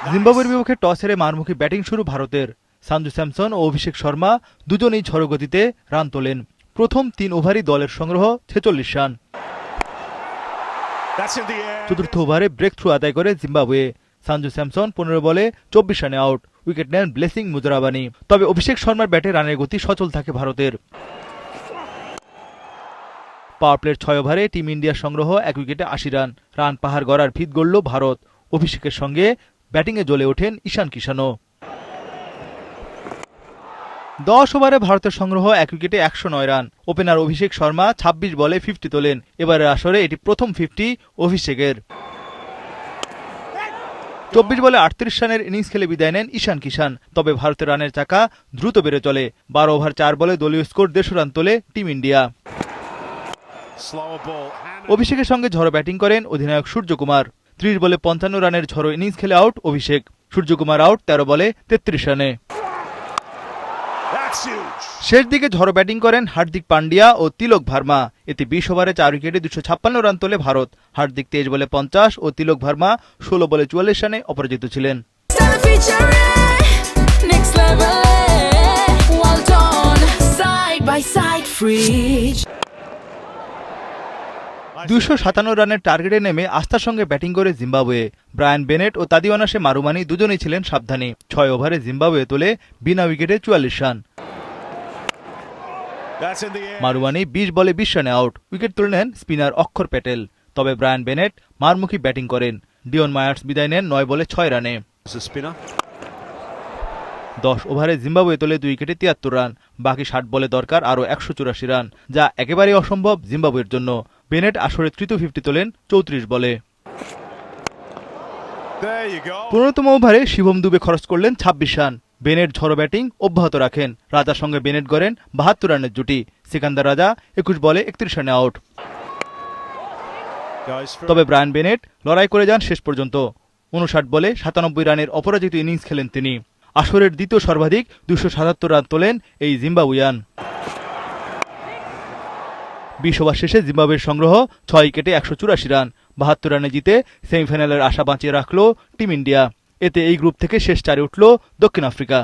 জিম্বাবুয়ের বিপক্ষে টস হেরে মারমুখী ব্যাটিং শুরু ভারতের। সঞ্জু স্যামসন ও অভিষেক শর্মা দুজনেই ঝড়ো গতিতে রান তোলেন। প্রথম ৩ ওভারই দলের সংগ্রহ ৪৬ রান। চতুর্থ ওভারে ব্রেক থ্রু আদায় করে জিম্বাবুয়ে। সঞ্জু স্যামসন ১৫ বলে ২৪ রানে আউট, উইকেট নেন ব্লেসিং মুজরাবানি। তবে অভিষেক শর্মার ব্যাটে রানের গতি সচল থাকে ভারতের। পাওয়ার প্লের ৬ ওভারে টিম ইন্ডিয়ার সংগ্রহ ১ উইকেটে ৮০ রান। রান পাহাড় গড়ার ভিত গড়ল ভারত। অভিষেকের সঙ্গে ব্যাটিংয়ে জ্বলে ওঠেন ঈশান কিষানও। ১০ ওভারে ভারতের সংগ্রহ ১ উইকেটে ১০৯ রান। ওপেনার অভিষেক শর্মা ২৬ বলে ৫০ তোলেন। এবারের আসরে এটি প্রথম ৫০ অভিষেকের। ২৪ বলে ৩৮ রানের ইনিংস খেলে বিদায় নেন ঈশান কিষান। তবে ভারতের রানের চাকা দ্রুত বেড়ে চলে। ১২ ওভার ৪ বলে দলীয় স্কোর ১৫০ রান তোলে টিম ইন্ডিয়া। অভিষেকের সঙ্গে ঝড়ো ব্যাটিং করেন অধিনায়ক সূর্যকুমার। ৩০ বলে ৫৫ রানের ঝড়ো ইনিংস খেলে আউট অভিষেক। সূর্যকুমার আউট ১৩ বলে ৩৩ রানে। শেষ দিকে ঝড়ো ব্যাটিং করেন হার্দিক পান্ডিয়া ও তিলক ভার্মা। এতে ২০ ওভারে ৪ উইকেটে ২৫৬ রান তোলে ভারত। হার্দিক ২৩ বলে ৫০ ও তিলক ভার্মা ১৬ বলে ৪৪ রানে অপরাজিত ছিলেন। ২৫৭ রানের টার্গেটে নেমে আস্থার সঙ্গে ব্যাটিং করে জিম্বাবুয়ে। ব্রায়ান বেনেট ও তাদিওয়ানাসে মারুমানি দুজনেই ছিলেন সাবধানী। ৬ ওভারে জিম্বাবুয়ে তোলে বিনা উইকেটে ৪৪ রান। মারুমানি ২০ বলে ২০ রানে আউট, উইকেট তুলে নেন স্পিনার অক্ষর প্যাটেল। তবে ব্রায়ান বেনেট মারমুখী ব্যাটিং করেন। ডিওন মায়ার্স বিদায় নেন ৯ বলে ৬ রানে। ১০ ওভারে জিম্বাবুয়ে তোলে ২ উইকেটে ৭৩ রান। বাকি ৬০ বলে দরকার আরও ১৮৪ রান, যা একেবারেই অসম্ভব জিম্বাবুয়ের জন্য। বেনেট আসরে তৃতীয় ৫০ তোলেন ৩৪ বলে। ১৫তম ওভারে শিবম দুবে খরচ করলেন ২৬ রান। বেনেট ঝড়ো ব্যাটিং অব্যাহত রাখেন। রাজার সঙ্গে বেনেট গড়েন ৭২ রানের জুটি। সিকান্দার রাজা ২১ বলে ৩১ রানে আউট। তবে ব্রায়ান বেনেট লড়াই করে যান শেষ পর্যন্ত। ৫৯ বলে ৯৭ রানের অপরাজিত ইনিংস খেলেন তিনি। আসরের দ্বিতীয় সর্বাধিক ২৭৭ রান তোলেন এই জিম্বাবুয়ান। ২০ ওভার শেষে জিম্বাবুয়ের সংগ্রহ ৬ উইকেটে ১৮৪ রান। ৭২ রানে জিতে সেমিফাইনালের আশা বাঁচিয়ে রাখল টিম ইন্ডিয়া। এতে এই গ্রুপ থেকে শেষ ৪-এ উঠল দক্ষিণ আফ্রিকা।